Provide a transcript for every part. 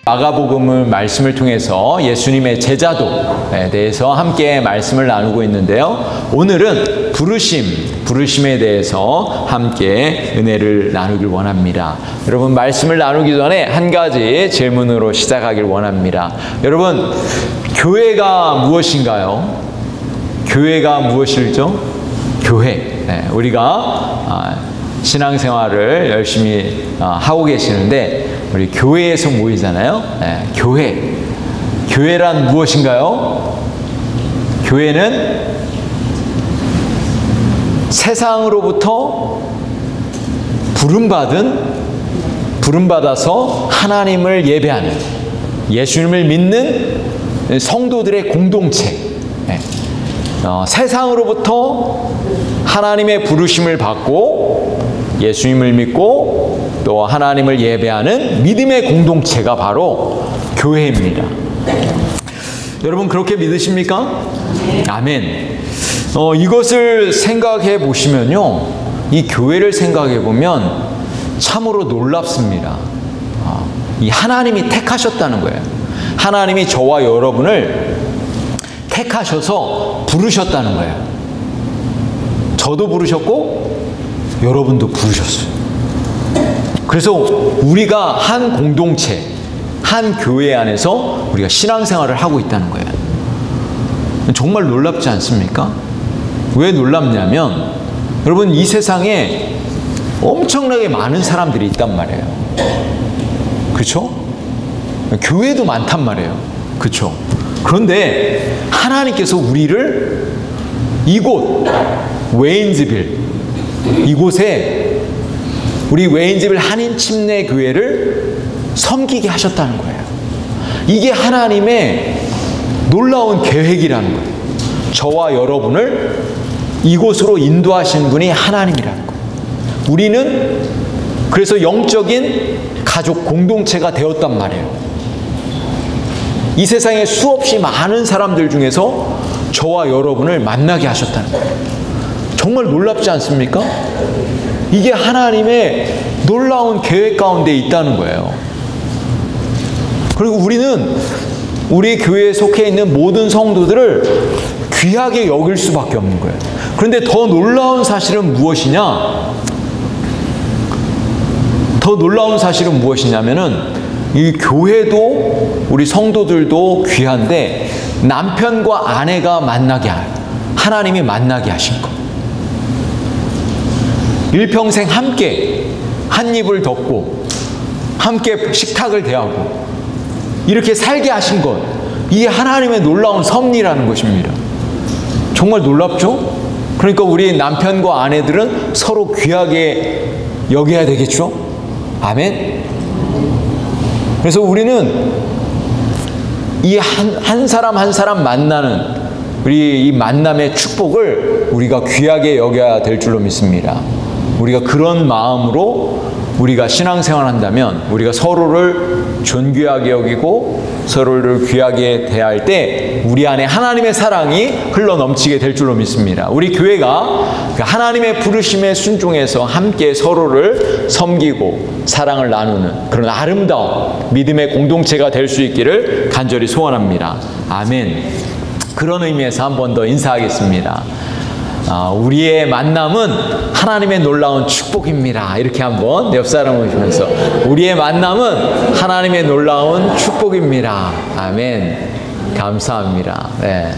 마가복음을 말씀을 통해서 예수님의 제자도에 대해서 함께 말씀을 나누고 있는데요. 오늘은 부르심에 대해서 함께 은혜를 나누길 원합니다. 여러분, 말씀을 나누기 전에 한 가지 질문으로 시작하길 원합니다. 여러분, 교회가 무엇인가요? 교회가 무엇일죠? 교회. 우리가 신앙생활을 열심히 하고 계시는데 우리 교회에서 모이잖아요. 교회란 무엇인가요? 교회는 세상으로부터 부름받아서 하나님을 예배하는, 예수님을 믿는 성도들의 공동체. 세상으로부터 하나님의 부르심을 받고 예수님을 믿고 또 하나님을 예배하는 믿음의 공동체가 바로 교회입니다. 여러분, 그렇게 믿으십니까? 아멘. 이것을 생각해 보시면요, 이 교회를 생각해 보면 참으로 놀랍습니다. 이 하나님이 택하셨다는 거예요. 하나님이 저와 여러분을 택하셔서 부르셨다는 거예요. 저도 부르셨고 여러분도 부르셨어요. 그래서 우리가 한 공동체, 한 교회 안에서 우리가 신앙생활을 하고 있다는 거예요. 정말 놀랍지 않습니까? 왜 놀랍냐면, 여러분, 이 세상에 엄청나게 많은 사람들이 있단 말이에요. 그렇죠? 교회도 많단 말이에요. 그렇죠? 그런데 하나님께서 우리를 이곳 웨인즈빌, 이곳에 우리 웨인즈빌 한인 침례 교회를 섬기게 하셨다는 거예요. 이게 하나님의 놀라운 계획이라는 거예요. 저와 여러분을 이곳으로 인도하신 분이 하나님이라는 거예요. 우리는 그래서 영적인 가족 공동체가 되었단 말이에요. 이 세상에 수없이 많은 사람들 중에서 저와 여러분을 만나게 하셨다는 거예요. 정말 놀랍지 않습니까? 이게 하나님의 놀라운 계획 가운데 있다는 거예요. 그리고 우리는 우리 교회에 속해 있는 모든 성도들을 귀하게 여길 수밖에 없는 거예요. 그런데 더 놀라운 사실은 무엇이냐? 더 놀라운 사실은 무엇이냐면은, 이 교회도 우리 성도들도 귀한데 남편과 아내가 하나님이 만나게 하신 것. 일평생 함께 한 입을 덮고 함께 식탁을 대하고 이렇게 살게 하신 것, 이게 하나님의 놀라운 섭리라는 것입니다. 정말 놀랍죠? 그러니까 우리 남편과 아내들은 서로 귀하게 여겨야 되겠죠? 아멘. 그래서 우리는 이 한 사람 한 사람 만나는 우리 이 만남의 축복을 우리가 귀하게 여겨야 될 줄로 믿습니다. 우리가 그런 마음으로 우리가 신앙생활 한다면 우리가 서로를 존귀하게 여기고 서로를 귀하게 대할 때 우리 안에 하나님의 사랑이 흘러넘치게 될 줄로 믿습니다. 우리 교회가 하나님의 부르심에 순종해서 함께 서로를 섬기고 사랑을 나누는 그런 아름다운 믿음의 공동체가 될 수 있기를 간절히 소원합니다. 아멘. 그런 의미에서 한 번 더 인사하겠습니다. 우리의 만남은 하나님의 놀라운 축복입니다. 이렇게 한번 옆 사람을 보시면서, 우리의 만남은 하나님의 놀라운 축복입니다. 아멘. 감사합니다. 네.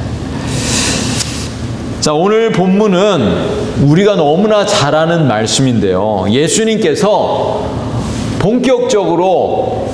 자, 오늘 본문은 우리가 너무나 잘 아는 말씀인데요. 예수님께서 본격적으로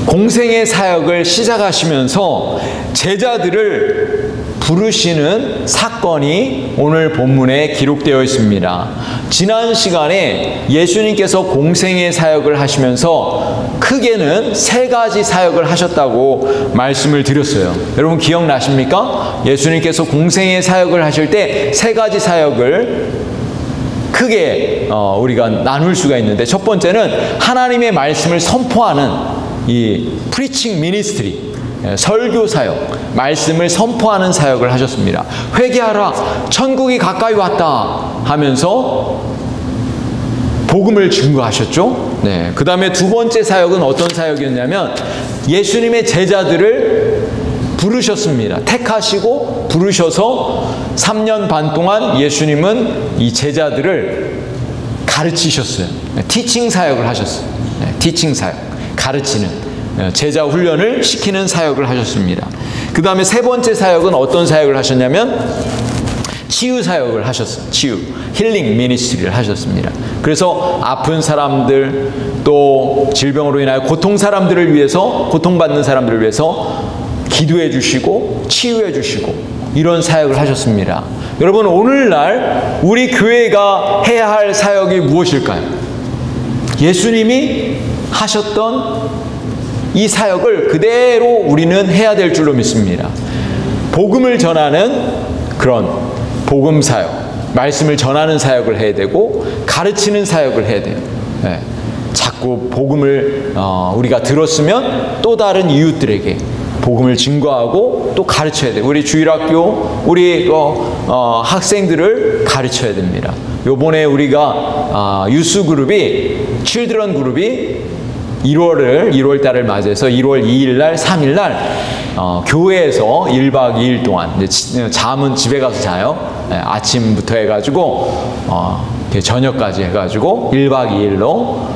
공생의 사역을 시작하시면서 제자들을 부르시는 사건이 오늘 본문에 기록되어 있습니다. 지난 시간에 예수님께서 공생의 사역을 하시면서 크게는 3가지 사역을 하셨다고 말씀을 드렸어요. 여러분 기억나십니까? 예수님께서 공생의 사역을 하실 때 3가지 사역을 크게 우리가 나눌 수가 있는데, 첫 번째는 하나님의 말씀을 선포하는 이 preaching ministry, 설교 사역, 말씀을 선포하는 사역을 하셨습니다. 회개하라, 천국이 가까이 왔다 하면서 복음을 증거하셨죠. 네. 그 다음에 두 번째 사역은 어떤 사역이었냐면 예수님의 제자들을 부르셨습니다. 택하시고 부르셔서 3년 반 동안 예수님은 이 제자들을 가르치셨어요. 티칭 사역을 하셨어요. 티칭 사역, 가르치는, 제자 훈련을 시키는 사역을 하셨습니다. 그 다음에 세 번째 사역은 어떤 사역을 하셨냐면 치유 사역을 하셨어요. 치유, 힐링 미니스트리를 하셨습니다. 그래서 아픈 사람들, 또 질병으로 인하여 고통받는 사람들을 위해서 기도해 주시고 치유해 주시고 이런 사역을 하셨습니다. 여러분, 오늘날 우리 교회가 해야 할 사역이 무엇일까요? 예수님이 하셨던 이 사역을 그대로 우리는 해야 될 줄로 믿습니다. 복음을 전하는 그런 복음 사역, 말씀을 전하는 사역을 해야 되고 가르치는 사역을 해야 돼요. 네. 자꾸 복음을 우리가 들었으면 또 다른 이웃들에게 복음을 증거하고 또 가르쳐야 돼요. 우리 주일학교, 우리 학생들을 가르쳐야 됩니다. 요번에 우리가 유스 그룹이, 칠드런 그룹이 1월 달을 맞이해서 1월 2일 날, 3일 날 교회에서 1박 2일 동안 잠은 집에 가서 자요. 네, 아침부터 해가지고 저녁까지 해가지고 1박 2일로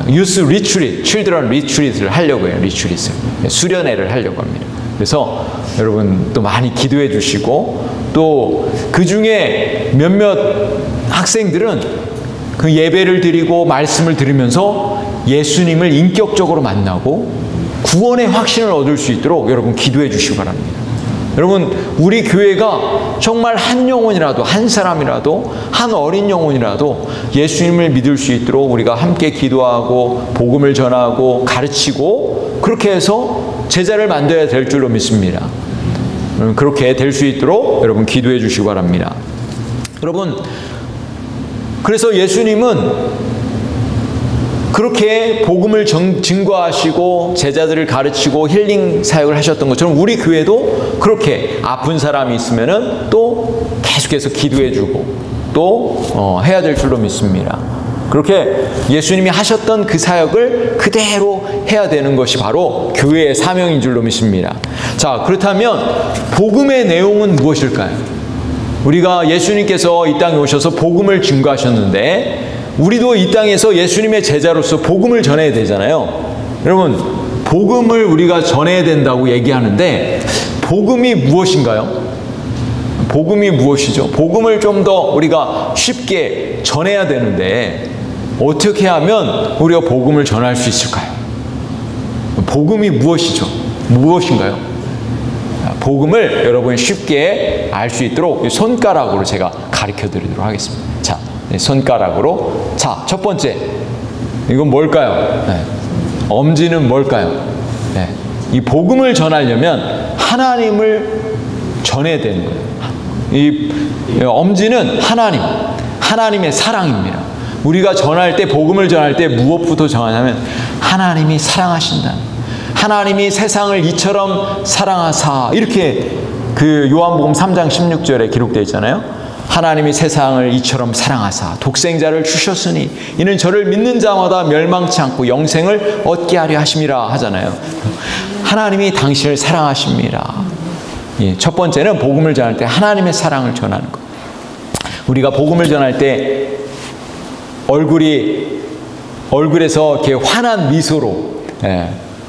유스 리트릿, 칠드런 리트릿을 하려고 해요. 리트릿을, 수련회를 하려고 합니다. 그래서 여러분 또 많이 기도해 주시고, 또 그 중에 몇몇 학생들은 그 예배를 드리고 말씀을 들으면서 예수님을 인격적으로 만나고 구원의 확신을 얻을 수 있도록 여러분 기도해 주시기 바랍니다. 여러분, 우리 교회가 정말 한 영혼이라도, 한 사람이라도, 한 어린 영혼이라도 예수님을 믿을 수 있도록 우리가 함께 기도하고 복음을 전하고 가르치고 그렇게 해서 제자를 만들어야 될 줄로 믿습니다. 그렇게 될 수 있도록 여러분 기도해 주시기 바랍니다. 여러분, 그래서 예수님은 그렇게 복음을 증거하시고 제자들을 가르치고 힐링 사역을 하셨던 것처럼 우리 교회도 그렇게 아픈 사람이 있으면은 또 계속해서 기도해주고 또 해야 될 줄로 믿습니다. 그렇게 예수님이 하셨던 그 사역을 그대로 해야 되는 것이 바로 교회의 사명인 줄로 믿습니다. 자, 그렇다면 복음의 내용은 무엇일까요? 우리가 예수님께서 이 땅에 오셔서 복음을 증거하셨는데 우리도 이 땅에서 예수님의 제자로서 복음을 전해야 되잖아요. 여러분, 복음을 우리가 전해야 된다고 얘기하는데 복음이 무엇인가요? 복음이 무엇이죠? 복음을 좀 더 우리가 쉽게 전해야 되는데 어떻게 하면 우리가 복음을 전할 수 있을까요? 복음이 무엇이죠? 무엇인가요? 복음을 여러분이 쉽게 알 수 있도록 손가락으로 제가 가르쳐 드리도록 하겠습니다. 자, 손가락으로. 자, 첫 번째, 이건 뭘까요? 네. 엄지는 뭘까요? 네. 이 복음을 전하려면 하나님을 전해야 되는 거예요. 이 엄지는 하나님의 사랑입니다. 우리가 전할 때, 복음을 전할 때 무엇부터 전하냐면 하나님이 사랑하신다. 하나님이 세상을 이처럼 사랑하사, 이렇게 그 요한복음 3장 16절에 기록되어 있잖아요. 하나님이 세상을 이처럼 사랑하사 독생자를 주셨으니 이는 저를 믿는 자마다 멸망치 않고 영생을 얻게 하려 하심이라 하잖아요. 하나님이 당신을 사랑하십니다. 첫 번째는 복음을 전할 때 하나님의 사랑을 전하는 것. 우리가 복음을 전할 때 얼굴에서 이렇게 환한 미소로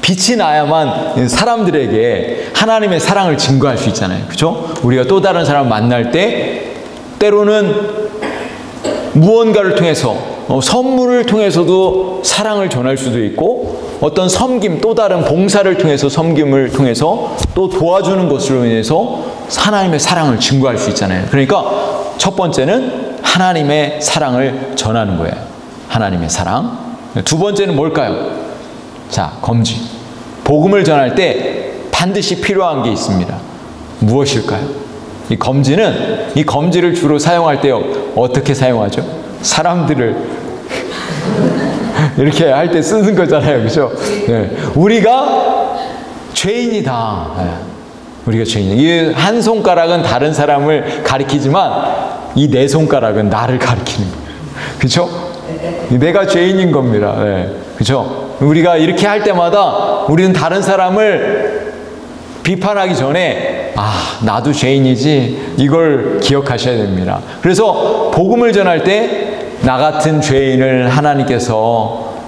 빛이 나야만 사람들에게 하나님의 사랑을 증거할 수 있잖아요. 그렇죠? 우리가 또 다른 사람을 만날 때 때로는 무언가를 통해서, 선물을 통해서도 사랑을 전할 수도 있고, 어떤 섬김, 또 다른 봉사를 통해서, 섬김을 통해서 또 도와주는 것으로 인해서 하나님의 사랑을 증거할 수 있잖아요. 그러니까 첫 번째는 하나님의 사랑을 전하는 거예요. 하나님의 사랑. 두 번째는 뭘까요? 자, 검지. 복음을 전할 때 반드시 필요한 게 있습니다. 무엇일까요? 이 검지를 주로 사용할 때 어떻게 사용하죠? 사람들을 이렇게 할 때 쓰는 거잖아요. 그렇죠? 네. 우리가 죄인이다. 네. 우리가 죄인이다. 이 한 손가락은 다른 사람을 가리키지만 이 네 손가락은 나를 가리키는 거예요. 그렇죠? 내가 죄인인 겁니다. 네. 그렇죠? 우리가 이렇게 할 때마다 우리는 다른 사람을 비판하기 전에 나도 죄인이지, 이걸 기억하셔야 됩니다. 그래서 복음을 전할 때 나 같은 죄인을 하나님께서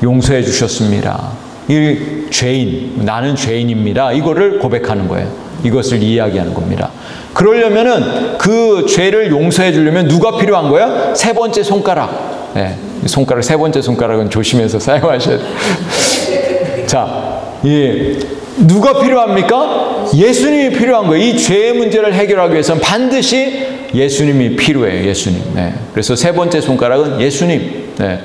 용서해 주셨습니다. 이 죄인, 나는 죄인입니다. 이거를 고백하는 거예요. 이것을 이야기하는 겁니다. 그러려면은 그 죄를 용서해 주려면 누가 필요한 거예요? 세 번째 손가락. 네, 손가락, 세 번째 손가락은 조심해서 사용하셔야 돼요. 자, 누가 필요합니까? 예수님이 필요한 거예요. 이 죄의 문제를 해결하기 위해서는 반드시 예수님이 필요해요. 예수님. 네. 그래서 세 번째 손가락은 예수님. 네.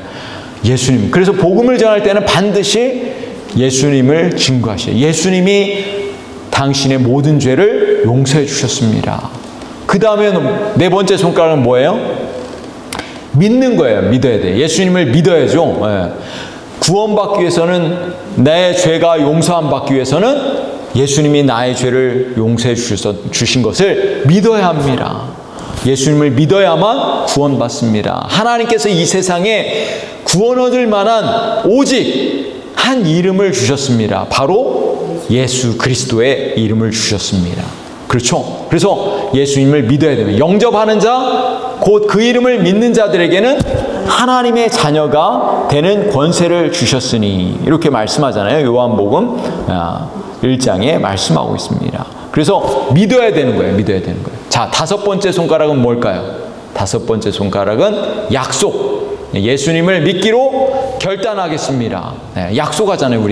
예수님. 그래서 복음을 전할 때는 반드시 예수님을 증거하셔요. 예수님이 당신의 모든 죄를 용서해 주셨습니다. 그 다음에 네 번째 손가락은 뭐예요? 믿는 거예요. 믿어야 돼요. 예수님을 믿어야죠. 네. 구원받기 위해서는, 내 죄가 용서함 받기 위해서는 예수님이 나의 죄를 용서해 주신 것을 믿어야 합니다. 예수님을 믿어야만 구원받습니다. 하나님께서 이 세상에 구원 얻을 만한 오직 한 이름을 주셨습니다. 바로 예수 그리스도의 이름을 주셨습니다. 그렇죠? 그래서 예수님을 믿어야 됩니다. 영접하는 자, 곧 그 이름을 믿는 자들에게는 하나님의 자녀가 되는 권세를 주셨으니, 이렇게 말씀하잖아요. 요한복음 1장에 말씀하고 있습니다. 그래서 믿어야 되는 거예요. 믿어야 되는 거예요. 자, 다섯 번째 손가락은 뭘까요? 다섯 번째 손가락은 약속. 예수님을 믿기로 결단하겠습니다. 네, 약속하잖아요.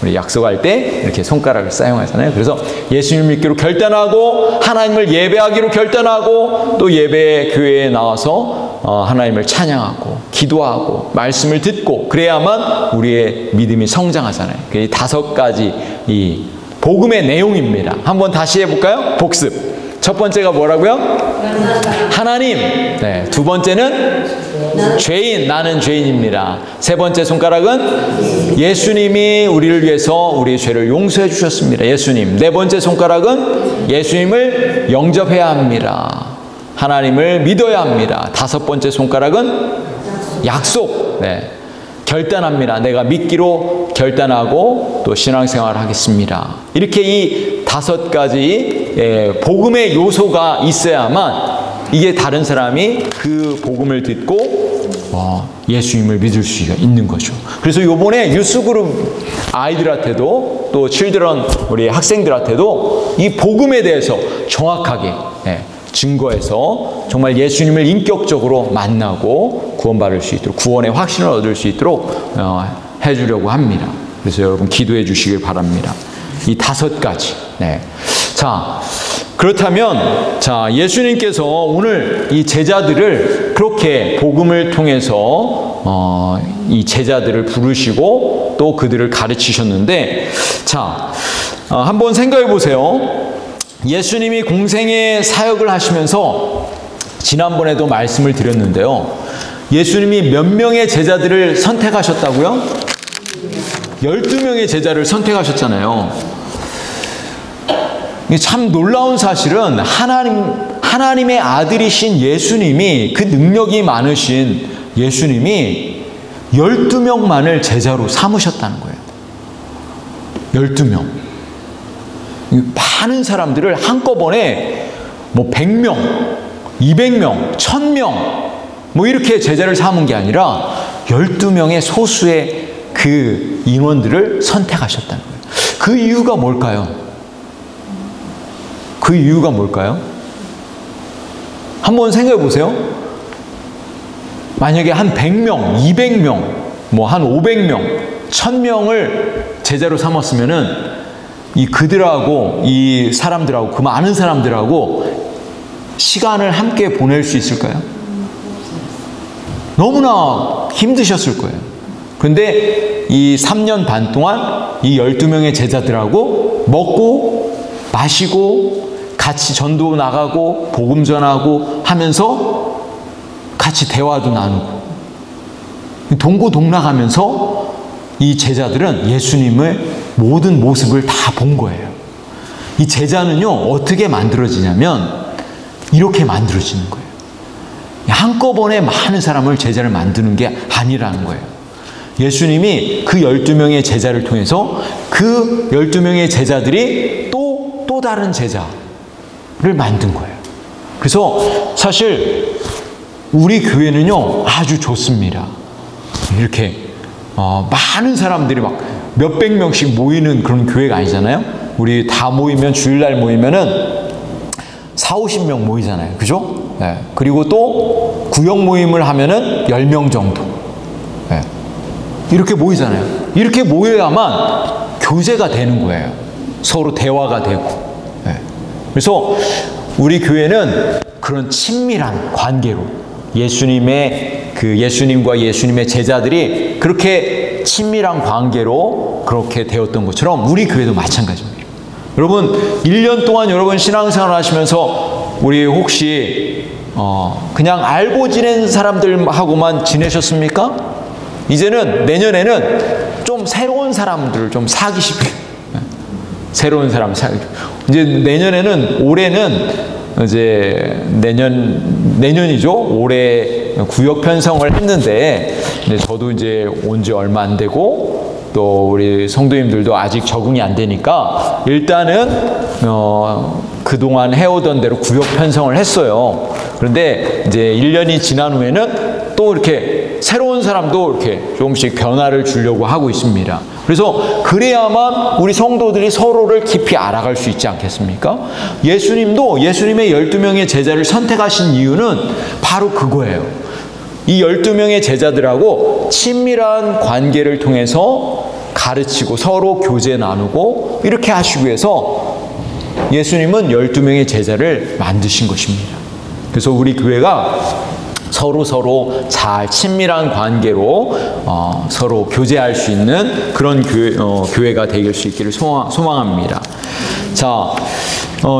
우리 약속할 때 이렇게 손가락을 사용하잖아요. 그래서 예수님 믿기로 결단하고, 하나님을 예배하기로 결단하고, 또 예배 교회에 나와서 하나님을 찬양하고 기도하고 말씀을 듣고, 그래야만 우리의 믿음이 성장하잖아요. 이 다섯 가지 이 복음의 내용입니다. 한번 다시 해볼까요? 복습. 첫 번째가 뭐라고요? 하나님. 네, 두 번째는 죄인, 나는 죄인입니다. 세 번째 손가락은 예수님이 우리를 위해서 우리의 죄를 용서해 주셨습니다. 예수님. 네 번째 손가락은 예수님을 영접해야 합니다. 하나님을 믿어야 합니다. 다섯 번째 손가락은 약속. 네, 결단합니다. 내가 믿기로 결단하고 또 신앙생활을 하겠습니다. 이렇게 이 다섯 가지 복음의 요소가 있어야만 이게 다른 사람이 그 복음을 듣고 예수님을 믿을 수가 있는 거죠. 그래서 이번에 유스그룹 아이들한테도, 또 칠드런 우리 학생들한테도 이 복음에 대해서 정확하게 증거해서 정말 예수님을 인격적으로 만나고 구원받을 수 있도록, 구원의 확신을 얻을 수 있도록 해주려고 합니다. 그래서 여러분 기도해 주시길 바랍니다. 이 다섯 가지. 네. 자, 그렇다면 예수님께서 오늘 이 제자들을 그렇게 복음을 통해서 이 제자들을 부르시고 또 그들을 가르치셨는데, 한번 생각해 보세요. 예수님이 공생의 사역을 하시면서 지난번에도 말씀을 드렸는데요. 예수님이 몇 명의 제자들을 선택하셨다고요? 12명의 제자를 선택하셨잖아요. 참 놀라운 사실은 하나님의 아들이신 예수님이, 그 능력이 많으신 예수님이 12명만을 제자로 삼으셨다는 거예요. 12명. 많은 사람들을 한꺼번에 100명, 200명, 1000명 이렇게 제자를 삼은 게 아니라 12명의 소수의 그 인원들을 선택하셨다는 거예요. 그 이유가 뭘까요? 그 이유가 뭘까요? 한번 생각해 보세요. 만약에 한 100명, 200명, 한 500명, 1000명을 제자로 삼았으면은 그들하고 이 사람들하고, 그 많은 사람들하고 시간을 함께 보낼 수 있을까요? 너무나 힘드셨을 거예요. 그런데 이 3년 반 동안 이 12명의 제자들하고 먹고 마시고 같이 전도 나가고 복음 전하고 하면서 같이 대화도 나누고 동고동락하면서 이 제자들은 예수님의 모든 모습을 다 본 거예요. 이 제자는요, 어떻게 만들어지냐면 이렇게 만들어지는 거예요. 한꺼번에 많은 사람을 제자를 만드는 게 아니라는 거예요. 예수님이 그 12명의 제자를 통해서 그 12명의 제자들이 또 다른 제자를 만든 거예요. 그래서 사실 우리 교회는요 아주 좋습니다. 이렇게 많은 사람들이 막 몇백 명씩 모이는 그런 교회가 아니잖아요. 우리 다 모이면 주일날 모이면은 40-50명 모이잖아요. 그죠? 네. 그리고 또 구역 모임을 하면은 10명 정도. 네. 이렇게 모이잖아요. 이렇게 모여야만 교제가 되는 거예요. 서로 대화가 되고. 네. 그래서 우리 교회는 그런 친밀한 관계로 예수님과 예수님의 제자들이 그렇게 친밀한 관계로 그렇게 되었던 것처럼 우리 교회도 마찬가지입니다. 여러분 1년 동안 여러분 신앙생활을 하시면서 우리 혹시 그냥 알고 지낸 사람들하고만 지내셨습니까? 이제는 내년에는 좀 새로운 사람들을 좀 사귀십시오. 새로운 사람 사귀십시오. 이제 올해는 이제 내년이죠. 올해 구역 편성을 했는데 저도 이제 온 지 얼마 안 되고 또 우리 성도님들도 아직 적응이 안 되니까 일단은 그동안 해오던 대로 구역 편성을 했어요. 그런데 이제 1년이 지난 후에는 또 이렇게 새로운 사람도 이렇게 조금씩 변화를 주려고 하고 있습니다. 그래서 그래야만 우리 성도들이 서로를 깊이 알아갈 수 있지 않겠습니까? 예수님도 예수님의 12명의 제자를 선택하신 이유는 바로 그거예요. 이 12명의 제자들하고 친밀한 관계를 통해서 가르치고 서로 교제 나누고 이렇게 하시기 위해서 예수님은 12명의 제자를 만드신 것입니다. 그래서 우리 교회가 서로 잘 친밀한 관계로 서로 교제할 수 있는 그런 교회가 되길 수 있기를 소망합니다. 자,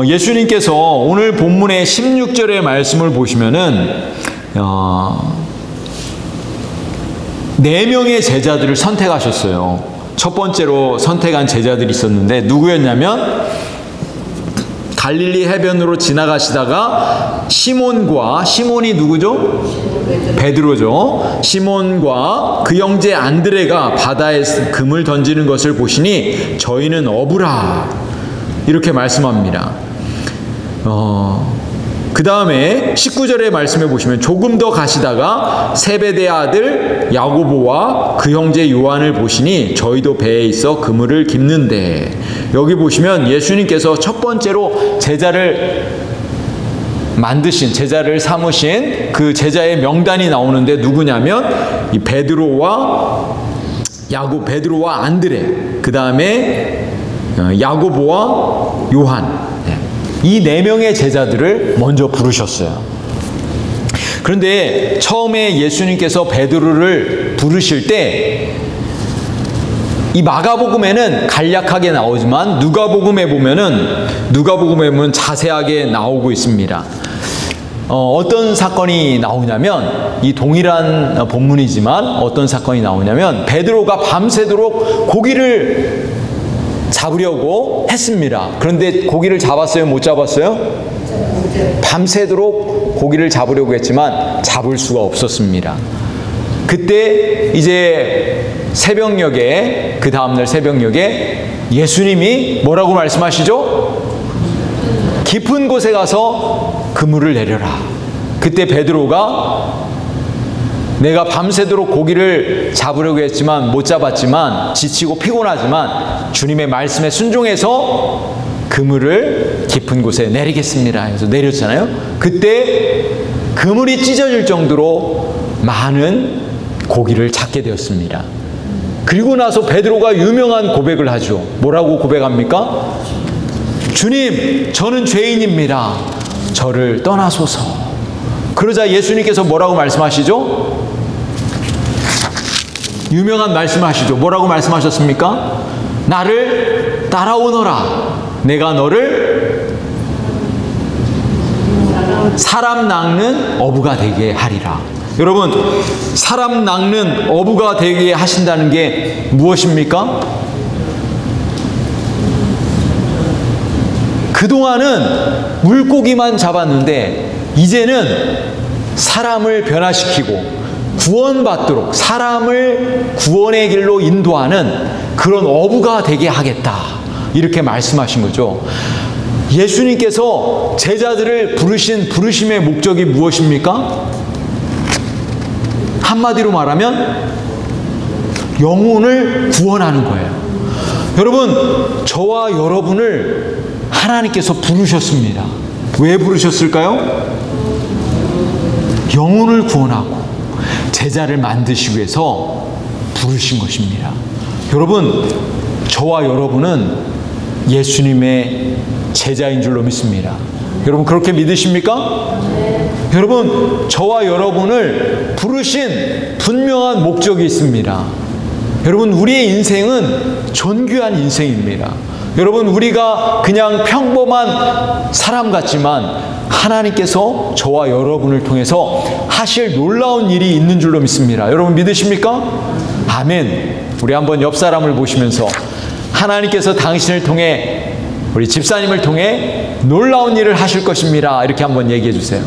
예수님께서 오늘 본문의 16절의 말씀을 보시면은 4명의 제자들을 선택하셨어요. 첫 번째로 선택한 제자들이 있었는데 누구였냐면 갈릴리 해변으로 지나가시다가 시몬이 누구죠? 베드로죠. 시몬과 그 형제 안드레가 바다에 금을 던지는 것을 보시니 저희는 어부라 이렇게 말씀합니다. 그 다음에 19절의 말씀에 보시면 조금 더 가시다가 세베대의 아들 야고보와 그 형제 요한을 보시니 저희도 배에 있어 그물을 깁는데, 여기 보시면 예수님께서 첫 번째로 제자를 삼으신 그 제자의 명단이 나오는데 누구냐면 이 베드로와 안드레, 그 다음에 야고보와 요한, 이 4명의 제자들을 먼저 부르셨어요. 그런데 처음에 예수님께서 베드로를 부르실 때 이 마가복음에는 간략하게 나오지만 누가복음에 보면 자세하게 나오고 있습니다. 어떤 사건이 나오냐면, 이 동일한 본문이지만 어떤 사건이 나오냐면 베드로가 밤새도록 고기를 잡으려고 했습니다. 그런데 고기를 잡았어요? 못 잡았어요? 밤새도록 고기를 잡으려고 했지만 잡을 수가 없었습니다. 그때 이제 그 다음날 새벽녘에 예수님이 뭐라고 말씀하시죠? 깊은 곳에 가서 그물을 내려라. 그때 베드로가 내가 밤새도록 고기를 잡으려고 했지만 못 잡았지만 지치고 피곤하지만 주님의 말씀에 순종해서 그물을 깊은 곳에 내리겠습니다 해서 내렸잖아요. 그때 그물이 찢어질 정도로 많은 고기를 잡게 되었습니다. 그리고 나서 베드로가 유명한 고백을 하죠. 뭐라고 고백합니까? 주님, 저는 죄인입니다. 저를 떠나소서. 그러자 예수님께서 뭐라고 말씀하시죠? 유명한 말씀하시죠. 뭐라고 말씀하셨습니까? 나를 따라오너라. 내가 너를 사람 낚는 어부가 되게 하리라. 여러분, 사람 낚는 어부가 되게 하신다는 게 무엇입니까? 그동안은 물고기만 잡았는데 이제는 사람을 변화시키고 구원받도록 사람을 구원의 길로 인도하는 그런 어부가 되게 하겠다, 이렇게 말씀하신 거죠. 예수님께서 제자들을 부르신 부르심의 목적이 무엇입니까? 한마디로 말하면 영혼을 구원하는 거예요. 여러분, 저와 여러분을 하나님께서 부르셨습니다. 왜 부르셨을까요? 영혼을 구원하고 제자를 만드시기 위해서 부르신 것입니다. 여러분, 저와 여러분은 예수님의 제자인 줄로 믿습니다. 여러분, 그렇게 믿으십니까? 여러분, 저와 여러분을 부르신 분명한 목적이 있습니다. 여러분, 우리의 인생은 존귀한 인생입니다. 여러분, 우리가 그냥 평범한 사람 같지만 하나님께서 저와 여러분을 통해서 하실 놀라운 일이 있는 줄로 믿습니다. 여러분, 믿으십니까? 아멘. 우리 한번 옆 사람을 보시면서 하나님께서 당신을 통해, 우리 집사님을 통해 놀라운 일을 하실 것입니다, 이렇게 한번 얘기해 주세요.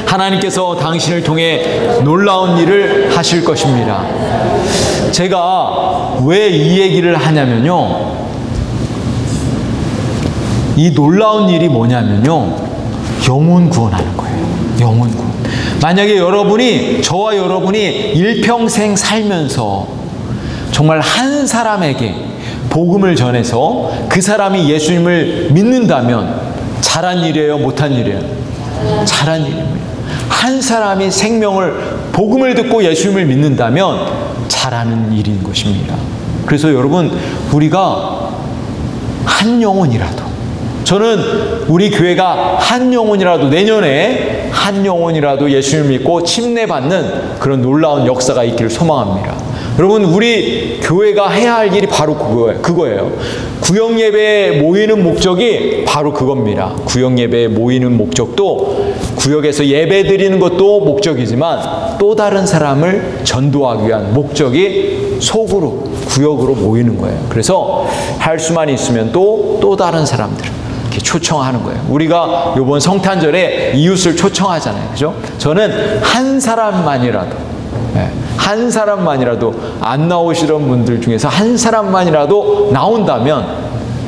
하나님께서 당신을 통해 놀라운 일을 하실 것입니다. 제가 왜 이 얘기를 하냐면요, 이 놀라운 일이 뭐냐면요, 영혼 구원하는 거예요. 영혼 구원. 만약에 여러분이, 저와 여러분이 일평생 살면서 정말 한 사람에게 복음을 전해서 그 사람이 예수님을 믿는다면 잘한 일이에요, 못한 일이에요? 잘한 일입니다. 한 사람이 생명을, 복음을 듣고 예수님을 믿는다면 잘하는 일인 것입니다. 그래서 여러분, 우리가 한 영혼이라도, 저는 우리 교회가 한 영혼이라도, 내년에 한 영혼이라도 예수님을 믿고 침례받는 그런 놀라운 역사가 있기를 소망합니다. 여러분, 우리 교회가 해야 할 일이 바로 그거예요. 구역예배에 모이는 목적이 바로 그겁니다. 구역예배에 모이는 목적도, 구역에서 예배 드리는 것도 목적이지만 또 다른 사람을 전도하기 위한 목적이 속으로, 구역으로 모이는 거예요. 그래서 할 수만 있으면 또 다른 사람들을 이렇게 초청하는 거예요. 우리가 이번 성탄절에 이웃을 초청하잖아요. 그죠? 저는 한 사람만이라도, 한 사람만이라도, 안 나오시던 분들 중에서 한 사람만이라도 나온다면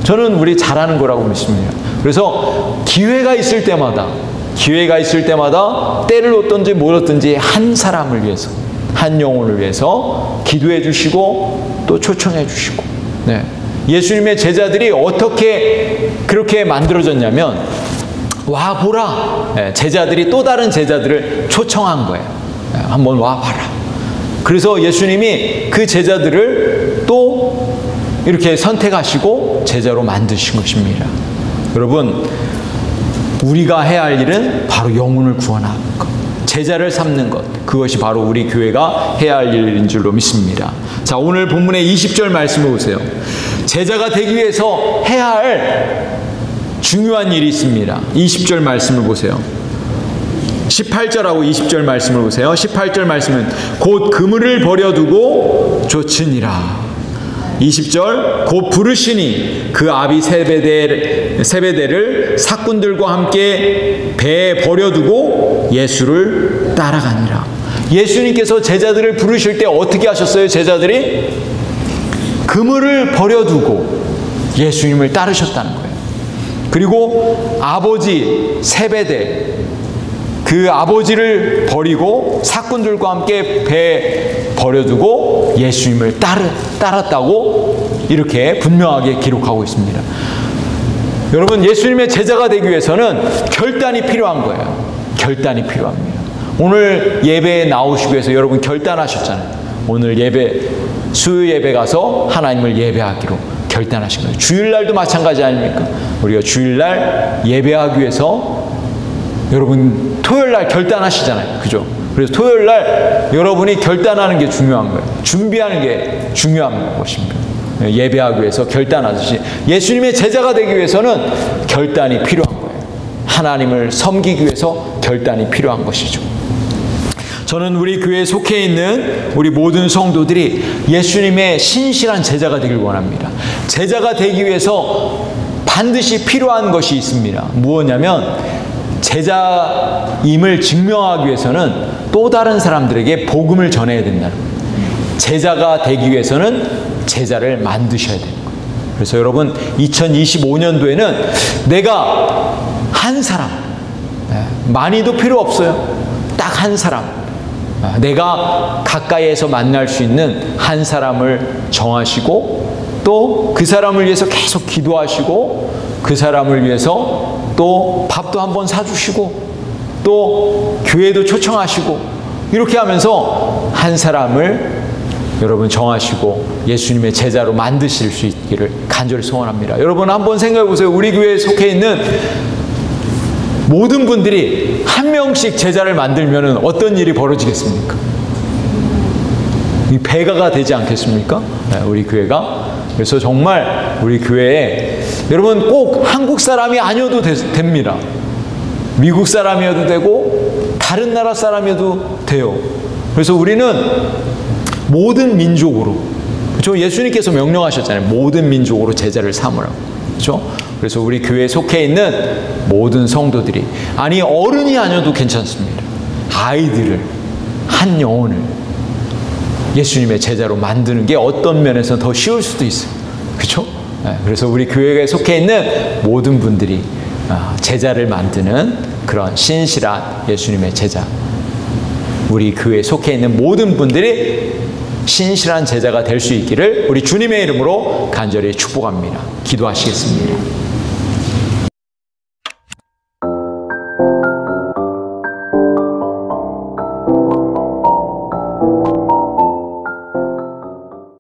저는 우리 잘하는 거라고 믿습니다. 그래서 기회가 있을 때마다 때를 얻든지 못 얻든지 한 사람을 위해서, 한 영혼을 위해서 기도해 주시고 또 초청해 주시고. 네. 예수님의 제자들이 어떻게 그렇게 만들어졌냐면, 와 보라, 제자들이 또 다른 제자들을 초청한 거예요. 한번 와 봐라. 그래서 예수님이 그 제자들을 또 이렇게 선택하시고 제자로 만드신 것입니다. 여러분, 우리가 해야 할 일은 바로 영혼을 구원하는 것, 제자를 삼는 것, 그것이 바로 우리 교회가 해야 할 일인 줄로 믿습니다. 자, 오늘 본문의 20절 말씀을 보세요. 제자가 되기 위해서 해야 할 중요한 일이 있습니다. 20절 말씀을 보세요. 18절하고 20절 말씀을 보세요. 18절 말씀은 곧 그물을 버려두고 좇으니라. 20절, 곧 부르시니 그 아비 세베대를 사꾼들과 함께 배에 버려두고 예수를 따라가니라. 예수님께서 제자들을 부르실 때 어떻게 하셨어요? 제자들이 그물을 버려두고 예수님을 따르셨다는 거예요. 그리고 아버지 세베대, 그 아버지를 버리고 사꾼들과 함께 배에 버려두고 예수님을 따랐다고 이렇게 분명하게 기록하고 있습니다. 여러분, 예수님의 제자가 되기 위해서는 결단이 필요한 거예요. 결단이 필요합니다. 오늘 예배에 나오시기 위해서 여러분 결단하셨잖아요. 오늘 예배, 수요 예배 가서 하나님을 예배하기로 결단하신 거예요. 주일날도 마찬가지 아닙니까? 우리가 주일날 예배하기 위해서 여러분 토요일날 결단하시잖아요. 그죠? 그래서 토요일날 여러분이 결단하는 게 중요한 거예요. 준비하는 게 중요한 것입니다. 예배하기 위해서 결단하듯이 예수님의 제자가 되기 위해서는 결단이 필요한 거예요. 하나님을 섬기기 위해서 결단이 필요한 것이죠. 저는 우리 교회에 속해 있는 우리 모든 성도들이 예수님의 신실한 제자가 되길 원합니다. 제자가 되기 위해서 반드시 필요한 것이 있습니다. 무엇이냐면 제자임을 증명하기 위해서는 또 다른 사람들에게 복음을 전해야 된다는 거예요. 제자가 되기 위해서는 제자를 만드셔야 되는 거예요. 그래서 여러분 2025년도에는 내가 한 사람, 많이도 필요 없어요. 딱 한 사람, 내가 가까이에서 만날 수 있는 한 사람을 정하시고 또 그 사람을 위해서 계속 기도하시고 그 사람을 위해서 또 밥도 한번 사주시고 또 교회도 초청하시고 이렇게 하면서 한 사람을 여러분 정하시고 예수님의 제자로 만드실 수 있기를 간절히 소원합니다. 여러분 한번 생각해 보세요. 우리 교회에 속해 있는 모든 분들이 한 명씩 제자를 만들면 어떤 일이 벌어지겠습니까? 이 배가가 되지 않겠습니까? 우리 교회가. 그래서 정말 우리 교회에 여러분 꼭 한국 사람이 아니어도 됩니다. 미국 사람이어도 되고 다른 나라 사람이어도 돼요. 그래서 우리는 모든 민족으로, 그렇죠? 예수님께서 명령하셨잖아요. 모든 민족으로 제자를 삼으라고. 그렇죠? 그래서 우리 교회에 속해 있는 모든 성도들이, 아니 어른이 아니어도 괜찮습니다. 아이들을, 한 영혼을 예수님의 제자로 만드는 게 어떤 면에서 더 쉬울 수도 있어요. 그렇죠? 그래서 우리 교회에 속해 있는 모든 분들이 제자를 만드는 그런 신실한 예수님의 제자, 우리 교회에 속해 있는 모든 분들이 신실한 제자가 될 수 있기를 우리 주님의 이름으로 간절히 축복합니다. 기도하시겠습니다.